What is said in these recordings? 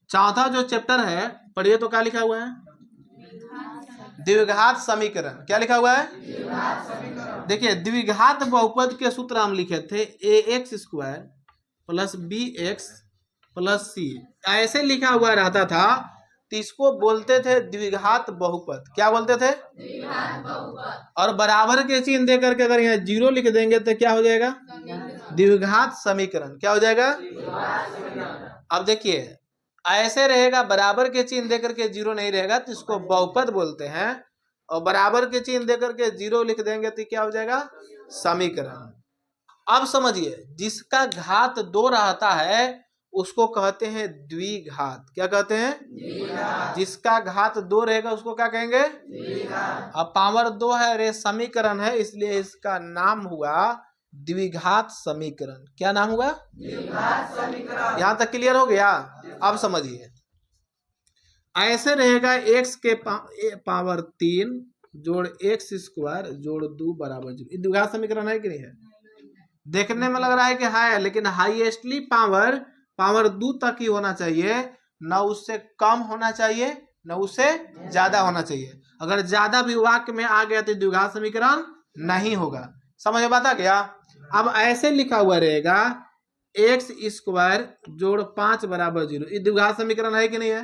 चौथा जो चैप्टर है पढ़िए तो क्या लिखा हुआ है, द्विघात समीकरण। क्या लिखा हुआ है, देखिए द्विघात बहुपद के सूत्र हम लिखे थे ax² plus bx plus c, ऐसे लिखा हुआ रहता था तो इसको बोलते थे द्विघात बहुपद। क्या बोलते थे, द्विघात बहुपद। और बराबर के चिन्ह दे करके अगर यहाँ 0 लिख देंगे तो क्या हो जाएगा, द्विघात समीकरण। क्या हो जाएगा, अब देखिए ऐसे रहेगा, बराबर के चिन्ह देकर के 0 नहीं रहेगा तो इसको बहुपद बोलते हैं, और बराबर के चिन्ह देकर के 0 लिख देंगे तो क्या हो जाएगा, समीकरण। अब समझिए जिसका घात 2 रहता है उसको कहते हैं द्विघात। क्या कहते हैं, द्विघात। जिसका घात 2 रहेगा उसको क्या कहेंगे, द्विघात। अब पावर 2 है, रे समीकरण है, इसलिए इसका नाम हुआ द्विघात समीकरण। क्या नाम हुआ, द्विघात समीकरण। यहां तक क्लियर हो गया। अब समझिए ऐसे रहेगा x के पावर 3 जोड़ x² जोड़ 2 बराबर 0। द्विघात समीकरण है कि नहीं है, देखने में लग रहा है कि है, लेकिन हाईएस्टली पावर 2 तक ही होना चाहिए, न उससे कम होना चाहिए न उससे ज्यादा होना चाहिए। अगर ज्यादा भी वाक्य में आ गया तो द्विघात समीकरण नहीं होगा। समझ में बात आ गया। अब ऐसे लिखा हुआ रहेगा x² जोड़ 5 बराबर 0। ये द्विघात समीकरण है कि नहीं है,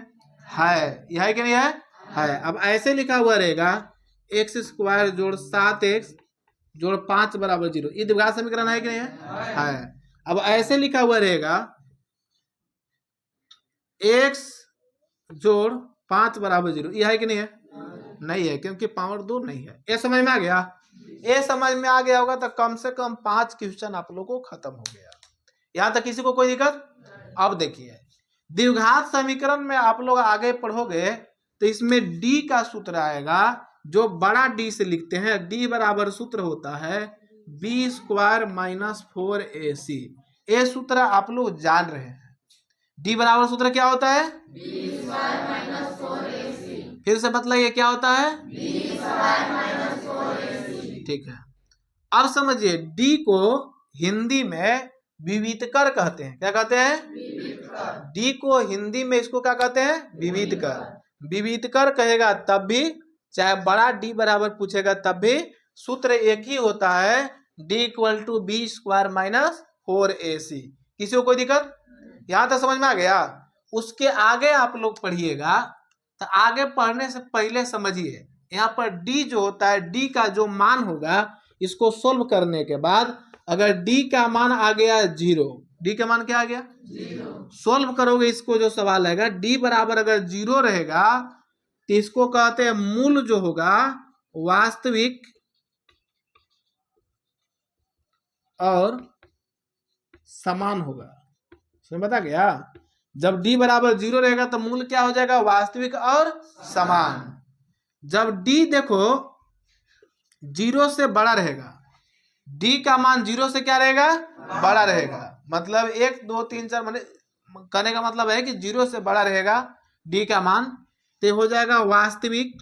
यह है कि नहीं है। अब ऐसे लिखा हुआ रहेगा x² जोड़ 7x जोड़ 5 बराबर 0। ये द्विघात समीकरण है कि नहीं है। अब ऐसे लिखा हुआ रहेगा x जोड़ 5 बराबर 0। यह है कि नहीं है, नहीं है, क्योंकि पावर 2 नहीं है। ये समझ में आ गया, ये समझ में आ गया होगा तो कम से कम 5 क्वेश्चन आप लोगों को खत्म हो गया। यहां तक किसी को कोई दिक्कत। अब देखिए द्विघात समीकरण में आप लोग आगे पढ़ोगे तो इसमें d का सूत्र आएगा, जो बड़ा D से लिखते हैं। d बराबर सूत्र होता है b² माइनस 4ac। ये सूत्र आप लोग जान रहे हैं। d बराबर सूत्र क्या होता है, b² माइनस 4ac। फिर से बतलाइए क्या होता है, b² माइनस 4ac। ठीक है। अब समझिए d को हिंदी में विवितकर कहते हैं। क्या कहते हैं, विवितकर। d को हिंदी में इसको क्या कहते हैं, विवितकर। विवितकर कहेगा तब भी, चाहे बड़ा D बराबर पूछेगा तब भी सूत्र एक ही होता है, d = b² माइनस 4ac। किसी को कोई दिक्कत, यहां तक समझ में आ गया। उसके आगे आप लोग पढ़िएगा तो आगे पढ़ने से पहले समझिए यहाँ पर d जो होता है, d का जो मान होगा इसको सोल्व करने के बाद अगर d का मान आ गया 0, d का मान क्या आ गया 0, सोल्व करोगे इसको जो सवाल आएगा d बराबर अगर 0 रहेगा तो इसको कहते हैं मूल जो होगा वास्तविक और समान होगा। समझ बता गया। जब d बराबर 0 रहेगा तो मूल क्या हो जाएगा, वास्तविक और समान। जब d देखो 0 से बड़ा रहेगा, d का मान 0 से क्या रहेगा, बड़ा रहेगा। मतलब 1 2 3 4 माने करने का मतलब है कि 0 से बड़ा रहेगा d का मान, तो हो जाएगा वास्तविक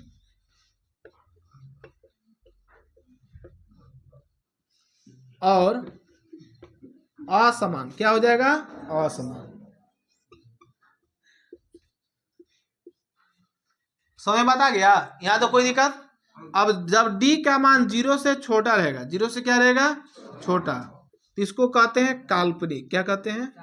और असमान। क्या हो जाएगा, असमान। समझ में आ गया, यहां तो कोई दिक्कत। अब जब d का मान 0 से छोटा रहेगा, 0 से क्या रहेगा, छोटा, तो इसको कहते हैं काल्पनिक। क्या कहते हैं,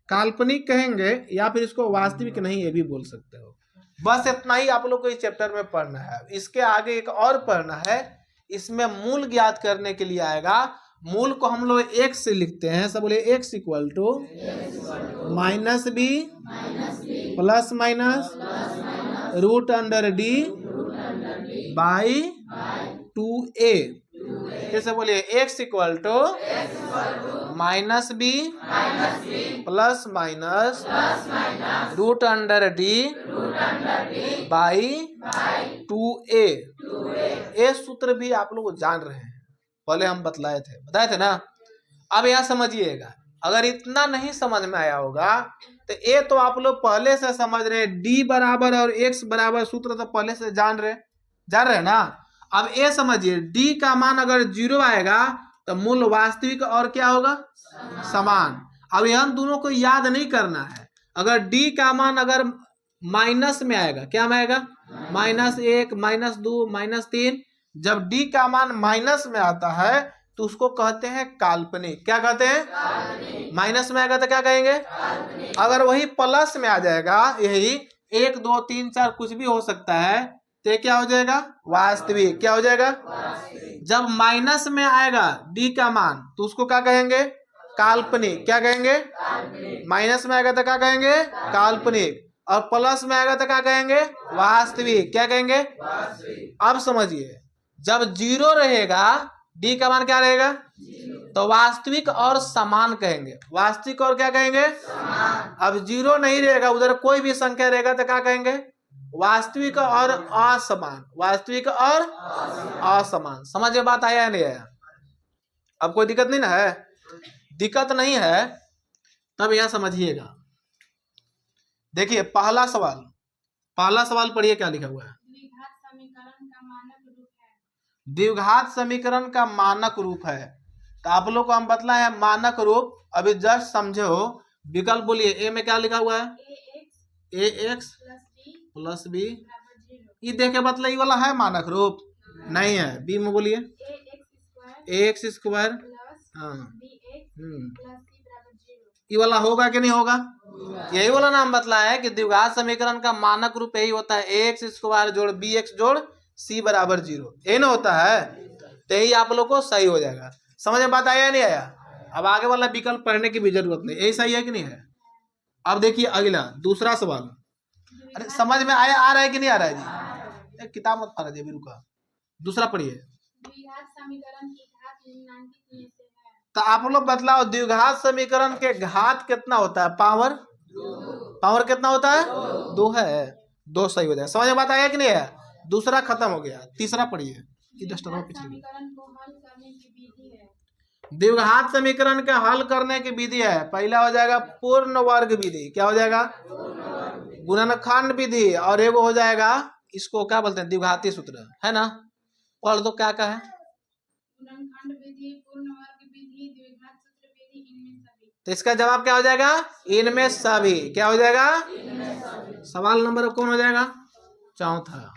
काल्पनिक कहेंगे, या फिर इसको वास्तविक नहीं ये भी बोल सकते हो। बस इतना ही आप लोग को इस चैप्टर में पढ़ना है। इसके आगे एक और पढ़ना है, इसमें मूल ज्ञात करने के लिए आएगा। मूल को हम लोग x से लिखते हैं, सब बोले x = minus B plus minus √d by 2a। कैसे बोलिए, x = minus B plus minus √d by 2a। ये सूत्र भी आप लोग जान रहे हैं, पहले हम बताए थे ना। अब यहां समझिएगा, अगर इतना नहीं समझ में आया होगा तो ये तो आप लोग पहले से समझ रहे हैं। d बराबर और x बराबर सूत्र तो पहले से जान रहे ना। अब ये समझिए d का मान अगर 0 आएगा तो मूल वास्तविक और क्या होगा, समान। अब यहां दोनों को याद नहीं करना है, अगर डी का मान अगर माइनस में आएगा, क्या में आएगा, -1, -2, -3, जब डी का मान माइनस में आता है तो उसको कहते हैं काल्पनिक। क्या कहते हैं? माइनस में आएगा तो क्या कहेंगे? अगर वही प्लस में आ जाएगा, यही 1, 2, 3, 4 कुछ भी हो सकता है, तो क्या हो जाएगा? वास्तविक। क्या हो जाएगा? जब माइनस में आएगा डी का मान तो उसको क्या कहेंगे? काल्पनिक। क्या कहेंगे? माइनस में आएगा तो क्या कहेंगे? काल्पनिक। और प्लस में आएगा तो क्या कहेंगे? वास्तविक। क्या कहेंगे? अब समझिए, जब 0 रहेगा डी का मान क्या रहेगा? तो वास्तविक और समान कहेंगे। वास्तविक और क्या कहेंगे? अब 0 नहीं रहेगा, उधर कोई भी संख्या रहेगा तो क्या कहेंगे? वास्तविक और असमान। वास्तविक और असमान। समझ में बात आया या नहीं आया? अब कोई दिक्कत नहीं ना है? दिक्कत नहीं है तब यह समझिएगा। देखिए पहला सवाल पढ़िए, क्या लिखा हुआ है? द्विघात समीकरण का मानक रूप है। तो आप लोग को हम बतला है मानक रूप, अभी जस्ट समझे हो। विकल्प बोलिए। ए में क्या लिखा हुआ है? ax plus B. ये देखे बतला ये वाला है मानक रूप? नहीं है। बी में बोलिए। ax स्क्वायर, हाँ, ये वाला होगा कि नहीं होगा? यही वाला नाम बतला है कि द्विघात समीकरण का मानक रूप यही होता है, ax स्क्वायर जोड़ bx जोड़ c बराबर 0। यही ना होता है? तो यही आप लोग को सही हो जाएगा। समझ में बात आया नहीं आया? अब आगे वाला विकल्प पढ़ने की भी जरूरत नहीं, यही सही है कि नहीं है? अब देखिए अगला दूसरा सवाल। अरे समझ में आया, आ रहा है कि नहीं आ रहा है जी? किताब मत पढ़ा जी, रुका। दूसरा पढ़िए। तो आप लोग बतलाओ, द्विघात समीकरण के घात कितना होता है? पावर कितना होता है? 2 है। 2 सही हो जाए। समझ में बात आया कि नहीं है? दूसरा खत्म हो गया। तीसरा पढ़िए। द्विघात समीकरण का हल करने की विधि है। पहला हो जाएगा पूर्ण वर्ग विधि। क्या हो जाएगा? गुणनखंड विधि। और एगो हो जाएगा, इसको क्या बोलते हैं? द्विघाती सूत्र, है ना? पढ़ दो क्या है? तो इसका जवाब क्या हो जाएगा? इनमें सभी। क्या हो जाएगा? सवाल नंबर कौन हो जाएगा? चौथा।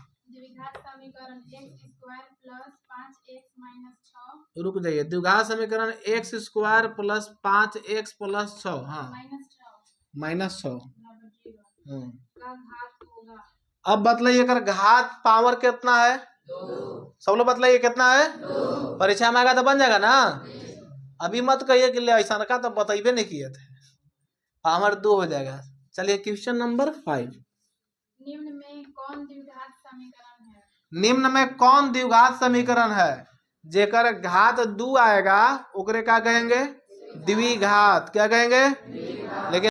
रुक जाइए। द्विघात समीकरण x square plus 5x plus 6, हाँ, -6। अब बतलाइए अगर घात पावर कितना है? 2। सब लोग बतलाइए कितना है? 2। परीक्षा में आएगा तो बन जाएगा ना? अभी मत कहिए कि ऐसा का तो बताइए नहीं किए थे। पावर 2 हो जाएगा। चलिए क्वेश्चन नंबर 5। निम्न में कौन द्विघात समीकरण है? जेकर घात 2 आएगा ओकरे क्या कहेंगे? द्विघात। क्या कहेंगे? लेकिन